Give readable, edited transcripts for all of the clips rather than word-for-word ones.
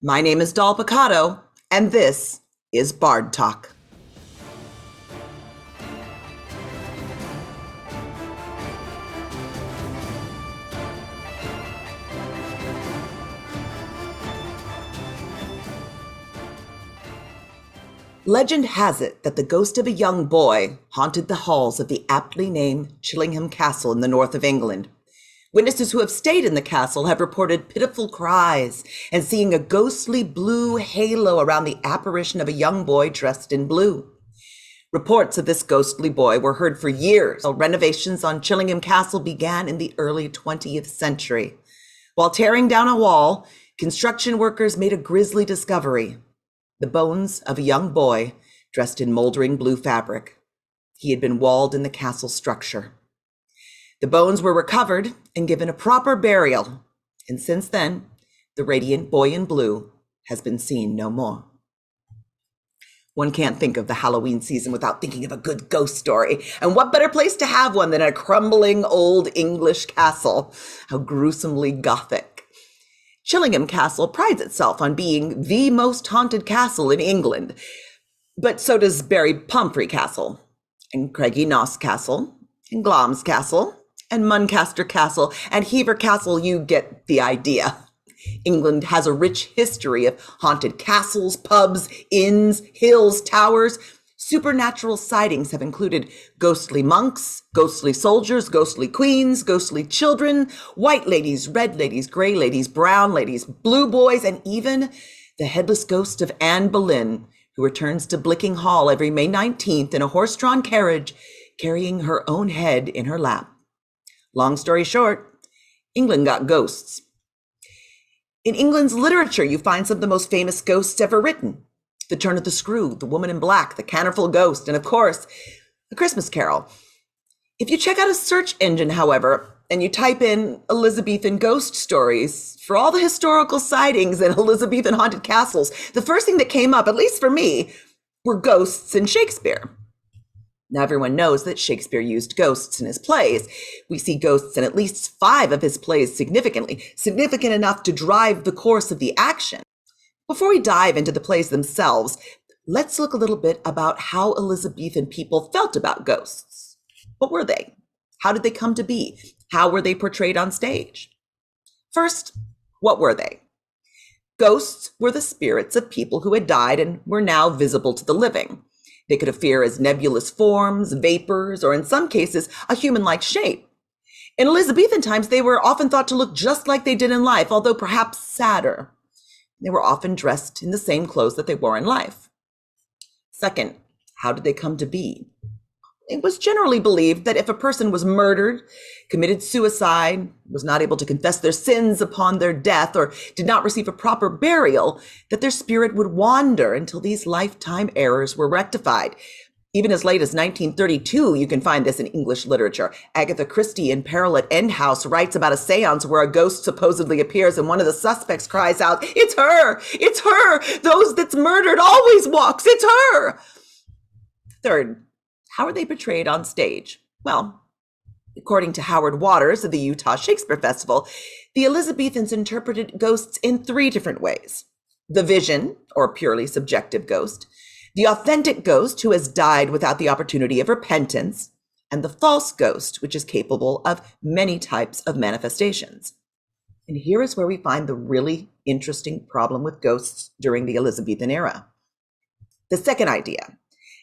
My name is Doll Piccotto, and this is Bard Talk. Legend has it that the ghost of a young boy haunted the halls of the aptly named Chillingham Castle in the north of England. Witnesses who have stayed in the castle have reported pitiful cries and seeing a ghostly blue halo around the apparition of a young boy dressed in blue. Reports of this ghostly boy were heard for years, while renovations on Chillingham Castle began in the early 20th century. While tearing down a wall, construction workers made a grisly discovery: the bones of a young boy dressed in moldering blue fabric. He had been walled in the castle structure. The bones were recovered and given a proper burial, and since then, the radiant boy in blue has been seen no more. One can't think of the Halloween season without thinking of a good ghost story, and what better place to have one than a crumbling old English castle? How gruesomely Gothic. Chillingham Castle prides itself on being the most haunted castle in England, but so does Barry Pomfrey Castle, and Craigie Noss Castle, and Glamis Castle, and Muncaster Castle, and Hever Castle. You get the idea. England has a rich history of haunted castles, pubs, inns, hills, towers. Supernatural sightings have included ghostly monks, ghostly soldiers, ghostly queens, ghostly children, white ladies, red ladies, gray ladies, brown ladies, blue boys, and even the headless ghost of Anne Boleyn, who returns to Blicking Hall every May 19th in a horse-drawn carriage, carrying her own head in her lap. Long story short, England got ghosts. In England's literature, you find some of the most famous ghosts ever written: The Turn of the Screw, The Woman in Black, The Canterville Ghost, and of course, A Christmas Carol. If you check out a search engine, however, and you type in Elizabethan ghost stories, for all the historical sightings and Elizabethan haunted castles, the first thing that came up, at least for me, were ghosts in Shakespeare. Now, everyone knows that Shakespeare used ghosts in his plays. We see ghosts in at least 5 of his plays significant enough to drive the course of the action. Before we dive into the plays themselves, let's look a little bit about how Elizabethan people felt about ghosts. What were they? How did they come to be? How were they portrayed on stage? First, what were they? Ghosts were the spirits of people who had died and were now visible to the living. They could appear as nebulous forms, vapors, or in some cases, a human-like shape. In Elizabethan times, they were often thought to look just like they did in life, although perhaps sadder. They were often dressed in the same clothes that they wore in life. Second, how did they come to be? It was generally believed that if a person was murdered, committed suicide, was not able to confess their sins upon their death, or did not receive a proper burial, that their spirit would wander until these lifetime errors were rectified. Even as late as 1932, you can find this in English literature. Agatha Christie in Peril at End House writes about a seance where a ghost supposedly appears and one of the suspects cries out, "It's her! It's her! Those that's murdered always walks! It's her!" Third, how are they portrayed on stage? Well, according to Howard Waters of the Utah Shakespeare Festival, the Elizabethans interpreted ghosts in 3 different ways: the vision, or purely subjective ghost, the authentic ghost who has died without the opportunity of repentance, and the false ghost, which is capable of many types of manifestations. And here is where we find the really interesting problem with ghosts during the Elizabethan era. The second idea,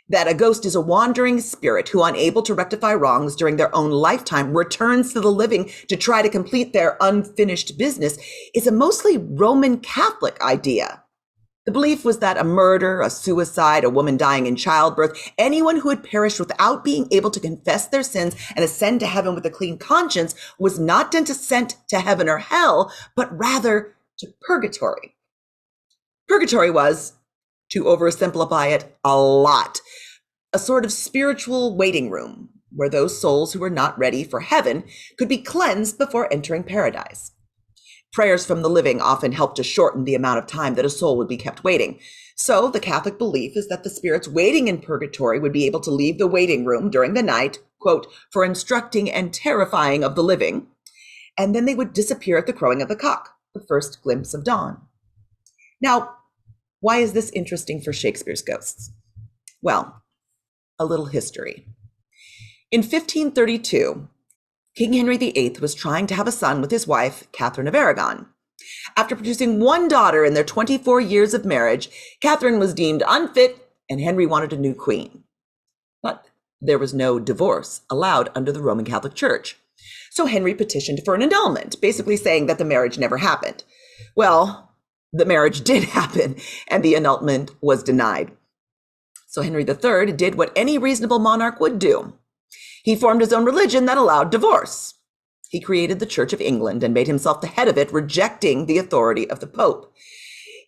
that a ghost is a wandering spirit who, unable to rectify wrongs during their own lifetime, returns to the living to try to complete their unfinished business, is a mostly Roman Catholic idea. The belief was that a murder, a suicide, a woman dying in childbirth, anyone who had perished without being able to confess their sins and ascend to heaven with a clean conscience was not sent to heaven or hell, but rather to purgatory. Purgatory was, to oversimplify it a lot, a sort of spiritual waiting room where those souls who were not ready for heaven could be cleansed before entering paradise. Prayers from the living often helped to shorten the amount of time that a soul would be kept waiting. So the Catholic belief is that the spirits waiting in purgatory would be able to leave the waiting room during the night, quote, for instructing and terrifying of the living, and then they would disappear at the crowing of the cock, the first glimpse of dawn. Now, why is this interesting for Shakespeare's ghosts? Well, a little history. In 1532, King Henry VIII was trying to have a son with his wife, Catherine of Aragon. After producing one daughter in their 24 years of marriage, Catherine was deemed unfit and Henry wanted a new queen. But there was no divorce allowed under the Roman Catholic Church. So Henry petitioned for an annulment, basically saying that the marriage never happened. Well, the marriage did happen and the annulment was denied. So Henry III did what any reasonable monarch would do. He formed his own religion that allowed divorce. He created the Church of England and made himself the head of it, rejecting the authority of the Pope.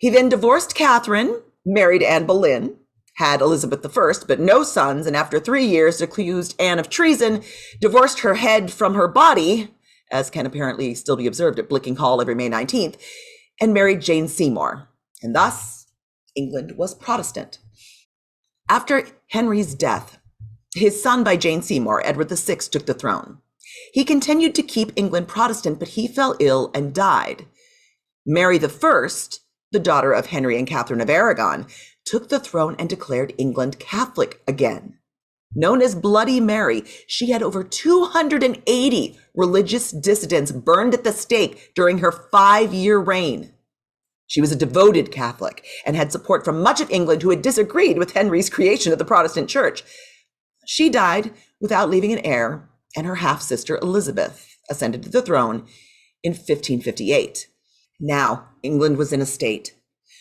He then divorced Catherine, married Anne Boleyn, had Elizabeth I, but no sons, and after 3 years accused Anne of treason, divorced her head from her body, as can apparently still be observed at Blicking Hall every May 19th, and married Jane Seymour. And thus, England was Protestant. After Henry's death, his son by Jane Seymour, Edward VI, took the throne. He continued to keep England Protestant, but he fell ill and died. Mary I, the daughter of Henry and Catherine of Aragon, took the throne and declared England Catholic again. Known as Bloody Mary, she had over 280 religious dissidents burned at the stake during her 5-year reign. She was a devoted Catholic and had support from much of England who had disagreed with Henry's creation of the Protestant Church. She died without leaving an heir, and her half-sister Elizabeth ascended to the throne in 1558. Now, England was in a state.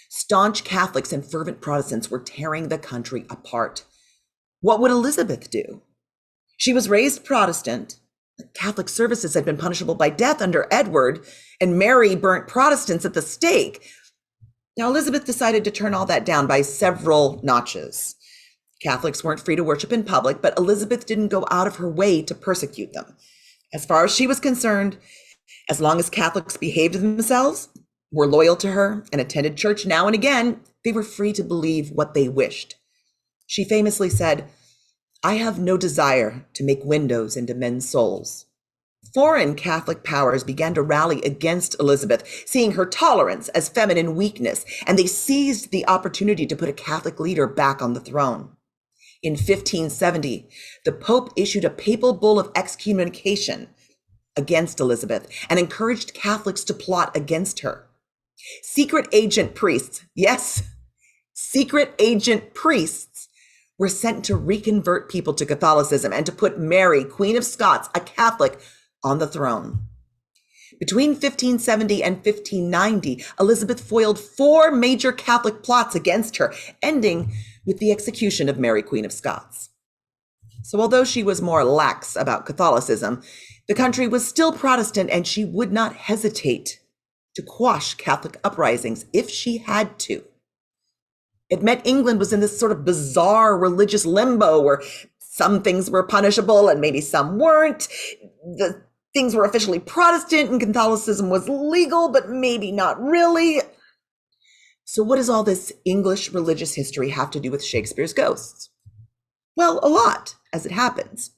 Staunch Catholics and fervent Protestants were tearing the country apart. What would Elizabeth do? She was raised Protestant. Catholic services had been punishable by death under Edward, and Mary burnt Protestants at the stake. Now, Elizabeth decided to turn all that down by several notches. Catholics weren't free to worship in public, but Elizabeth didn't go out of her way to persecute them. As far as she was concerned, as long as Catholics behaved themselves, were loyal to her, and attended church now and again, they were free to believe what they wished. She famously said, "I have no desire to make windows into men's souls." Foreign Catholic powers began to rally against Elizabeth, seeing her tolerance as feminine weakness, and they seized the opportunity to put a Catholic leader back on the throne. In 1570, the Pope issued a papal bull of excommunication against Elizabeth and encouraged Catholics to plot against her. Secret agent priests, yes, secret agent priests, were sent to reconvert people to Catholicism and to put Mary, Queen of Scots, a Catholic, on the throne. Between 1570 and 1590, Elizabeth foiled 4 major Catholic plots against her, ending with the execution of Mary, Queen of Scots. So although she was more lax about Catholicism, the country was still Protestant, and she would not hesitate to quash Catholic uprisings if she had to. It meant England was in this sort of bizarre religious limbo where some things were punishable and maybe some weren't. The things were officially Protestant and Catholicism was legal, but maybe not really. So what does all this English religious history have to do with Shakespeare's ghosts? Well, a lot, as it happens.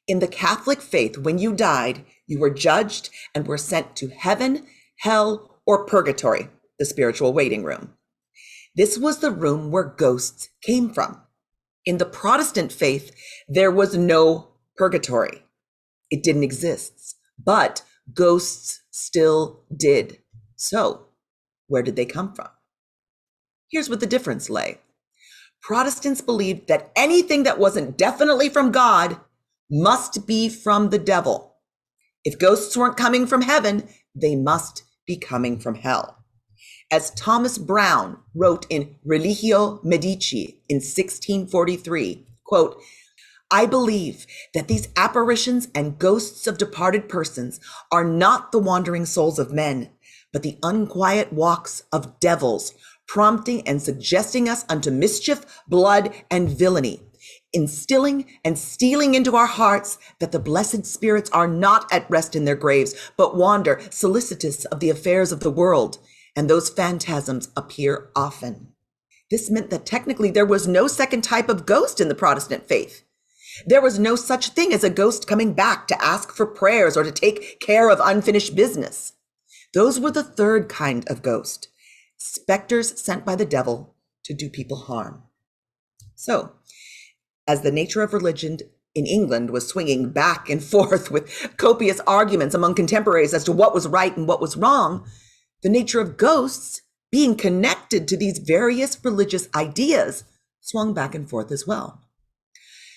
In the Catholic faith, when you died, you were judged and were sent to heaven, hell, or purgatory, the spiritual waiting room. This was the room where ghosts came from. In the Protestant faith, there was no purgatory. It didn't exist, but ghosts still did. So, where did they come from? Here's what the difference lay. Protestants believed that anything that wasn't definitely from God must be from the devil. If ghosts weren't coming from heaven, they must be coming from hell. As Thomas Browne wrote in Religio Medici in 1643, quote, "I believe that these apparitions and ghosts of departed persons are not the wandering souls of men, but the unquiet walks of devils, prompting and suggesting us unto mischief, blood, and villainy, instilling and stealing into our hearts that the blessed spirits are not at rest in their graves, but wander solicitous of the affairs of the world, and those phantasms appear often." This meant that technically there was no second type of ghost in the Protestant faith. There was no such thing as a ghost coming back to ask for prayers or to take care of unfinished business. Those were the third kind of ghost, specters sent by the devil to do people harm. So, as the nature of religion in England was swinging back and forth with copious arguments among contemporaries as to what was right and what was wrong, the nature of ghosts being connected to these various religious ideas swung back and forth as well.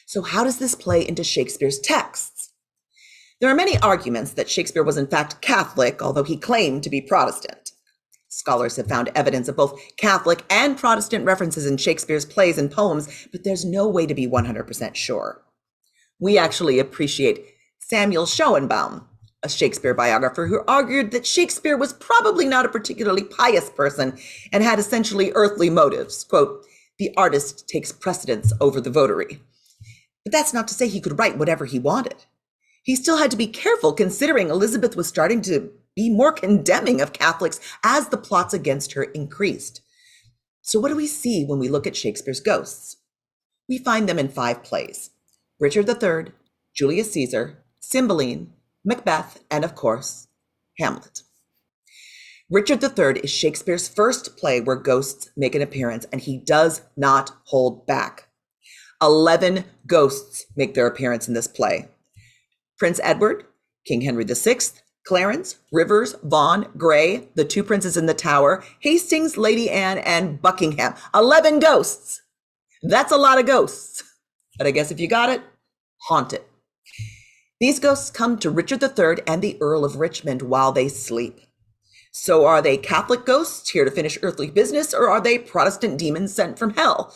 So how does this play into Shakespeare's texts? There are many arguments that Shakespeare was in fact Catholic, although he claimed to be Protestant. Scholars have found evidence of both Catholic and Protestant references in Shakespeare's plays and poems, but there's no way to be 100% sure. We actually appreciate Samuel Schoenbaum, a Shakespeare biographer who argued that Shakespeare was probably not a particularly pious person and had essentially earthly motives. Quote, "The artist takes precedence over the votary." But that's not to say he could write whatever he wanted. He still had to be careful, considering Elizabeth was starting to be more condemning of Catholics as the plots against her increased. So what do we see when we look at Shakespeare's ghosts? We find them in 5 plays: Richard III, Julius Caesar, Cymbeline, Macbeth, and of course, Hamlet. Richard III is Shakespeare's first play where ghosts make an appearance, and he does not hold back. 11 ghosts make their appearance in this play. Prince Edward, King Henry VI, Clarence, Rivers, Vaughan, Grey, the 2 princes in the Tower, Hastings, Lady Anne, and Buckingham. 11 ghosts. That's a lot of ghosts. But I guess if you got it, haunt it. These ghosts come to Richard III and the Earl of Richmond while they sleep. So are they Catholic ghosts here to finish earthly business, or are they Protestant demons sent from hell?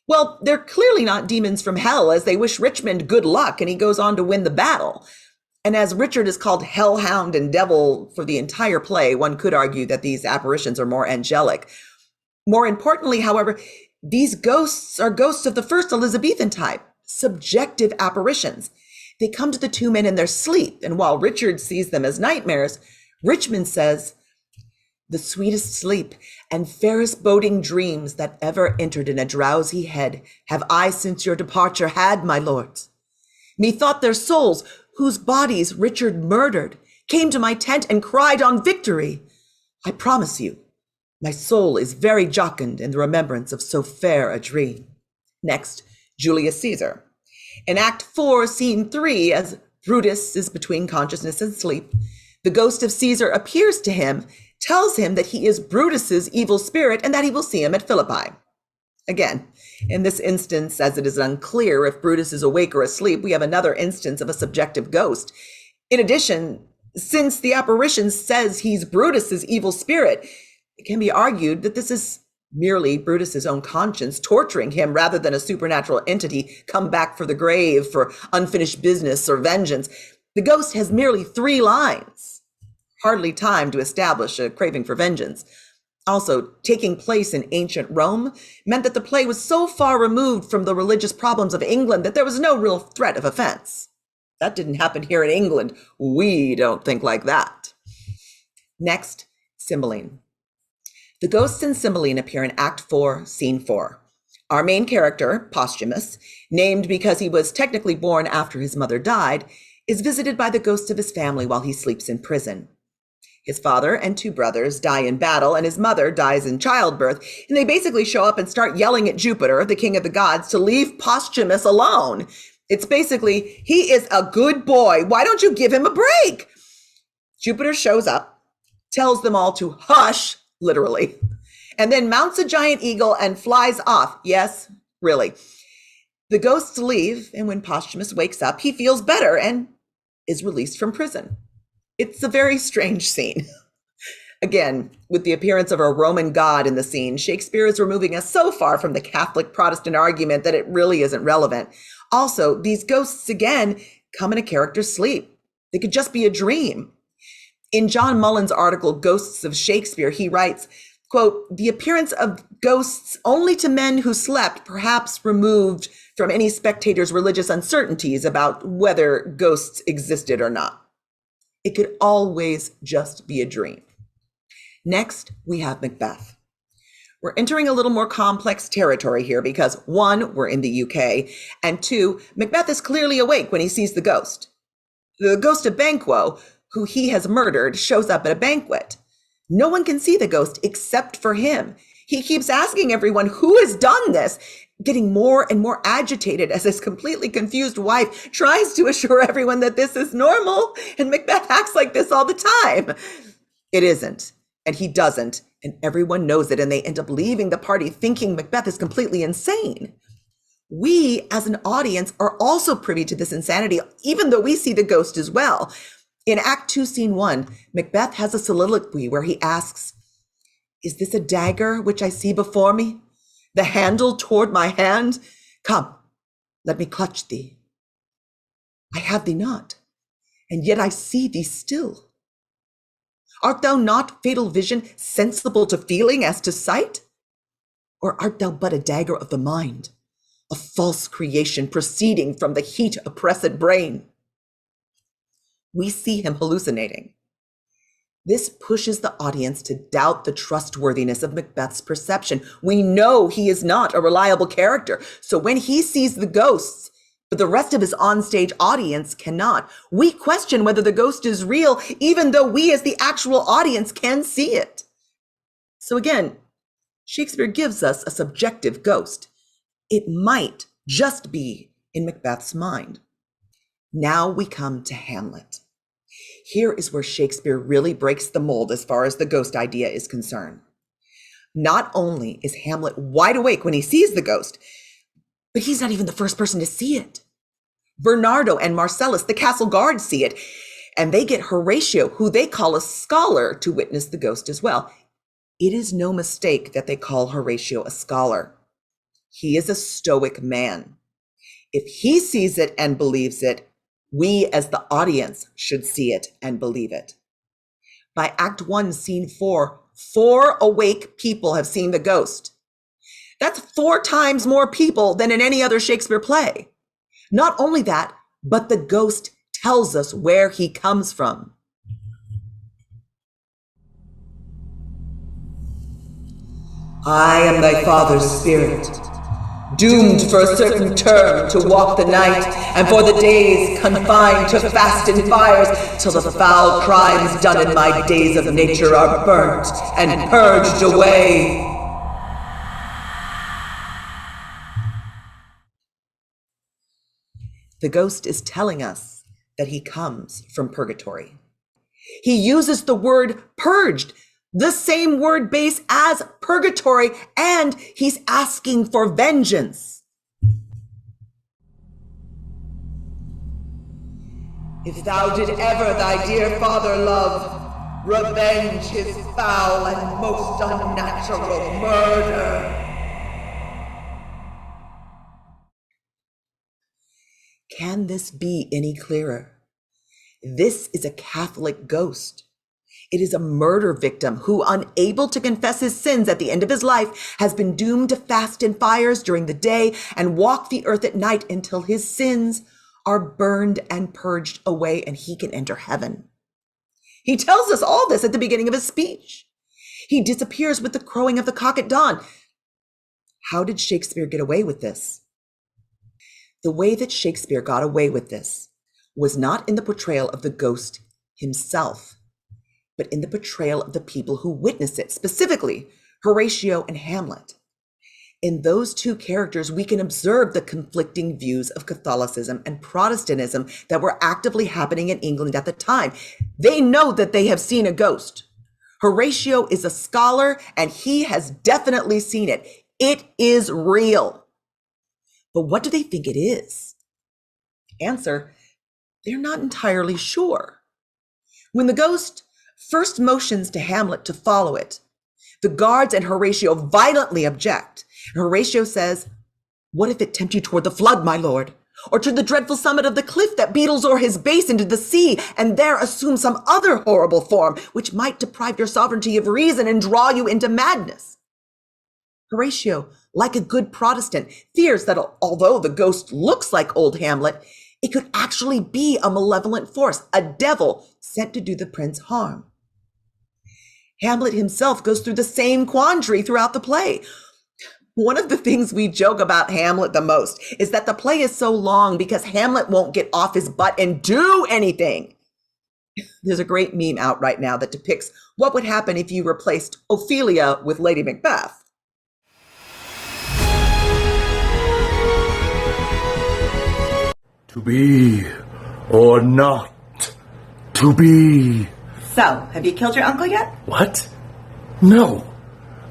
Well, they're clearly not demons from hell, as they wish Richmond good luck and he goes on to win the battle. And as Richard is called hellhound and devil for the entire play, one could argue that these apparitions are more angelic. More importantly, however, these ghosts are ghosts of the first Elizabethan type, subjective apparitions. They come to the 2 men in their sleep, and while Richard sees them as nightmares, Richmond says, "The sweetest sleep and fairest boding dreams that ever entered in a drowsy head have I since your departure had, my lords. Methought their souls, whose bodies Richard murdered, came to my tent and cried on victory. I promise you, my soul is very jocund in the remembrance of so fair a dream." Next, Julius Caesar. In Act 4, Scene 3, as Brutus is between consciousness and sleep, the ghost of Caesar appears to him, tells him that he is Brutus's evil spirit and that he will see him at Philippi. Again, in this instance, as it is unclear if Brutus is awake or asleep, we have another instance of a subjective ghost. In addition, since the apparition says he's Brutus's evil spirit, it can be argued that this is merely Brutus's own conscience torturing him rather than a supernatural entity come back for the grave for unfinished business or vengeance. The ghost has merely 3 lines. Hardly time to establish a craving for vengeance. Also, taking place in ancient Rome meant that the play was so far removed from the religious problems of England that there was no real threat of offense. That didn't happen here in England. We don't think like that. Next, Cymbeline. The ghosts in Cymbeline appear in Act 4, Scene 4. Our main character, Posthumus, named because he was technically born after his mother died, is visited by the ghosts of his family while he sleeps in prison. His father and 2 brothers die in battle, and his mother dies in childbirth, and they basically show up and start yelling at Jupiter, the king of the gods, to leave Posthumus alone. It's basically, he is a good boy. Why don't you give him a break? Jupiter shows up, tells them all to hush, literally, and then mounts a giant eagle and flies off. Yes, really. The ghosts leave, and when Posthumus wakes up, he feels better and is released from prison. It's a very strange scene. Again, with the appearance of a Roman god in the scene, Shakespeare is removing us so far from the Catholic Protestant argument that it really isn't relevant. Also, these ghosts, again, come in a character's sleep. They could just be a dream. In John Mullen's article, Ghosts of Shakespeare, he writes, quote, "The appearance of ghosts only to men who slept, perhaps removed from any spectator's religious uncertainties about whether ghosts existed or not. It could always just be a dream." Next, we have Macbeth. We're entering a little more complex territory here because 1, we're in the UK, and 2, Macbeth is clearly awake when he sees the ghost. The ghost of Banquo, who he has murdered, shows up at a banquet. No one can see the ghost except for him. He keeps asking everyone who has done this, getting more and more agitated as his completely confused wife tries to assure everyone that this is normal, and Macbeth acts like this all the time. It isn't, and he doesn't, and everyone knows it, and they end up leaving the party thinking Macbeth is completely insane. We, as an audience, are also privy to this insanity, even though we see the ghost as well. In Act 2, Scene 1, Macbeth has a soliloquy where he asks, "Is this a dagger which I see before me? The handle toward my hand? Come, let me clutch thee. I have thee not, and yet I see thee still. Art thou not, fatal vision, sensible to feeling as to sight? Or art thou but a dagger of the mind, a false creation proceeding from the heat oppressed brain?" We see him hallucinating. This pushes the audience to doubt the trustworthiness of Macbeth's perception. We know he is not a reliable character, so when he sees the ghosts, but the rest of his onstage audience cannot, we question whether the ghost is real, even though we as the actual audience can see it. So again, Shakespeare gives us a subjective ghost. It might just be in Macbeth's mind. Now we come to Hamlet. Here is where Shakespeare really breaks the mold as far as the ghost idea is concerned. Not only is Hamlet wide awake when he sees the ghost, but he's not even the first person to see it. Bernardo and Marcellus, the castle guards, see it, and they get Horatio, who they call a scholar, to witness the ghost as well. It is no mistake that they call Horatio a scholar. He is a stoic man. If he sees it and believes it, we as the audience should see it and believe it. By Act 1, Scene 4, 4 awake people have seen the ghost. That's 4 times more people than in any other Shakespeare play. Not only that, but the ghost tells us where he comes from. "I am thy father's spirit, doomed for a certain term to walk the night, and for the days confined to fast in fires, till the foul crimes done in my days of nature are burnt and purged away." The ghost is telling us that he comes from purgatory. He uses the word purged, the same word base as purgatory, and he's asking for vengeance. "If thou did ever thy dear father love, revenge his foul and most unnatural murder." Can this be any clearer? This is a Catholic ghost. It is a murder victim who, unable to confess his sins at the end of his life, has been doomed to fast in fires during the day and walk the earth at night until his sins are burned and purged away and he can enter heaven. He tells us all this at the beginning of his speech. He disappears with the crowing of the cock at dawn. How did Shakespeare get away with this? The way that Shakespeare got away with this was not in the portrayal of the ghost himself, but in the portrayal of the people who witness it, specifically Horatio and Hamlet. In those two characters, we can observe the conflicting views of Catholicism and Protestantism that were actively happening in England at the time. They know that they have seen a ghost. Horatio is a scholar, and he has definitely seen it. It is real. But what do they think it is? Answer, they're not entirely sure. When the ghost first motions to Hamlet to follow it, the guards and Horatio violently object. And Horatio says, "What if it tempt you toward the flood, my lord? Or to the dreadful summit of the cliff that beetles o'er his base into the sea, and there assume some other horrible form, which might deprive your sovereignty of reason and draw you into madness?" Horatio, like a good Protestant, fears that although the ghost looks like old Hamlet, it could actually be a malevolent force, a devil sent to do the prince harm. Hamlet himself goes through the same quandary throughout the play. One of the things we joke about Hamlet the most is that the play is so long because Hamlet won't get off his butt and do anything. There's a great meme out right now that depicts what would happen if you replaced Ophelia with Lady Macbeth. To be or not to be. So, have you killed your uncle yet? What? No.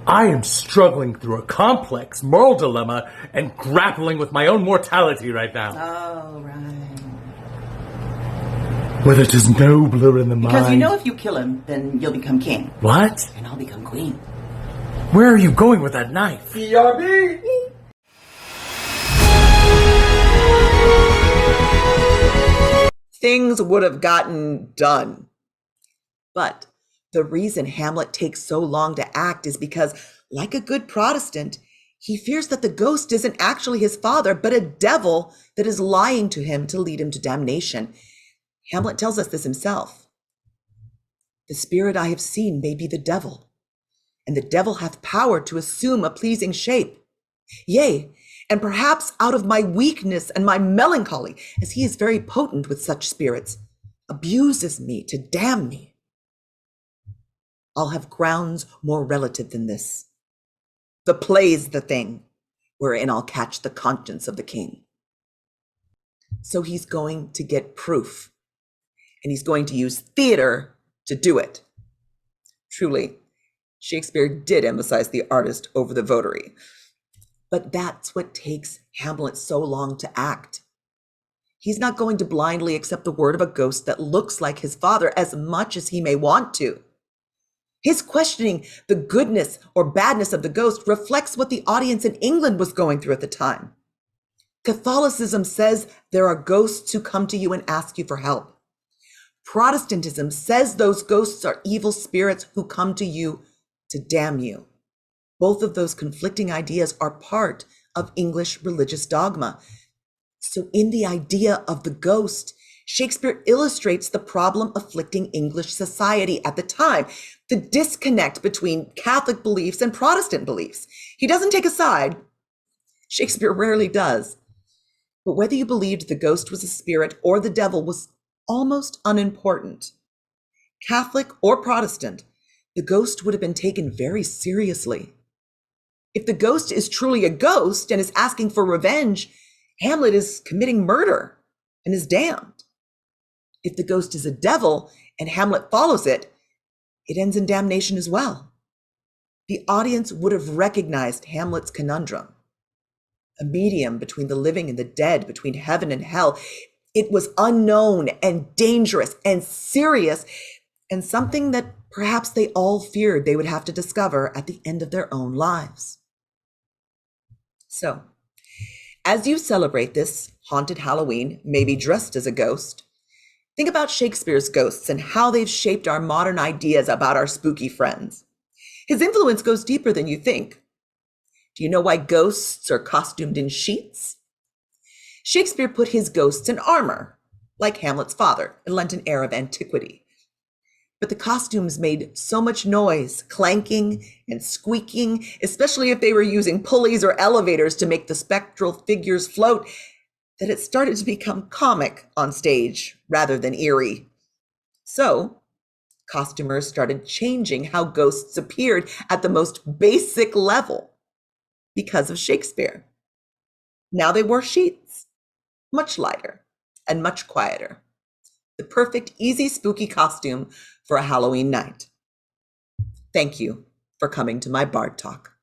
I am struggling through a complex moral dilemma and grappling with my own mortality right now. Oh, right. Whether 'tis nobler in the mind... Because you know if you kill him, then you'll become king. What? And I'll become queen. Where are you going with that knife? BRB! Things would have gotten done. But the reason Hamlet takes so long to act is because, like a good Protestant, he fears that the ghost isn't actually his father, but a devil that is lying to him to lead him to damnation. Hamlet tells us this himself. The spirit I have seen may be the devil, and the devil hath power to assume a pleasing shape. Yea, and perhaps out of my weakness and my melancholy, as he is very potent with such spirits, abuses me to damn me. I'll have grounds more relative than this. The play's the thing, wherein I'll catch the conscience of the king. So he's going to get proof, and he's going to use theater to do it. Truly, Shakespeare did emphasize the artist over the votary. But that's what takes Hamlet so long to act. He's not going to blindly accept the word of a ghost that looks like his father as much as he may want to. His questioning the goodness or badness of the ghost reflects what the audience in England was going through at the time. Catholicism says there are ghosts who come to you and ask you for help. Protestantism says those ghosts are evil spirits who come to you to damn you. Both of those conflicting ideas are part of English religious dogma. So in the idea of the ghost, Shakespeare illustrates the problem afflicting English society at the time, the disconnect between Catholic beliefs and Protestant beliefs. He doesn't take a side. Shakespeare rarely does. But whether you believed the ghost was a spirit or the devil was almost unimportant. Catholic or Protestant, the ghost would have been taken very seriously. If the ghost is truly a ghost and is asking for revenge, Hamlet is committing murder and is damned. If the ghost is a devil and Hamlet follows it, it ends in damnation as well. The audience would have recognized Hamlet's conundrum, a medium between the living and the dead, between heaven and hell. It was unknown and dangerous and serious, and something that perhaps they all feared they would have to discover at the end of their own lives. So, as you celebrate this haunted Halloween, maybe dressed as a ghost, think about Shakespeare's ghosts and how they've shaped our modern ideas about our spooky friends. His influence goes deeper than you think. Do you know why ghosts are costumed in sheets? Shakespeare put his ghosts in armor, like Hamlet's father, and lent an air of antiquity. But the costumes made so much noise, clanking and squeaking, especially if they were using pulleys or elevators to make the spectral figures float, that it started to become comic on stage rather than eerie. So, costumers started changing how ghosts appeared at the most basic level because of Shakespeare. Now they wore sheets, much lighter and much quieter. The perfect, easy, spooky costume for a Halloween night. Thank you for coming to my Bard Talk.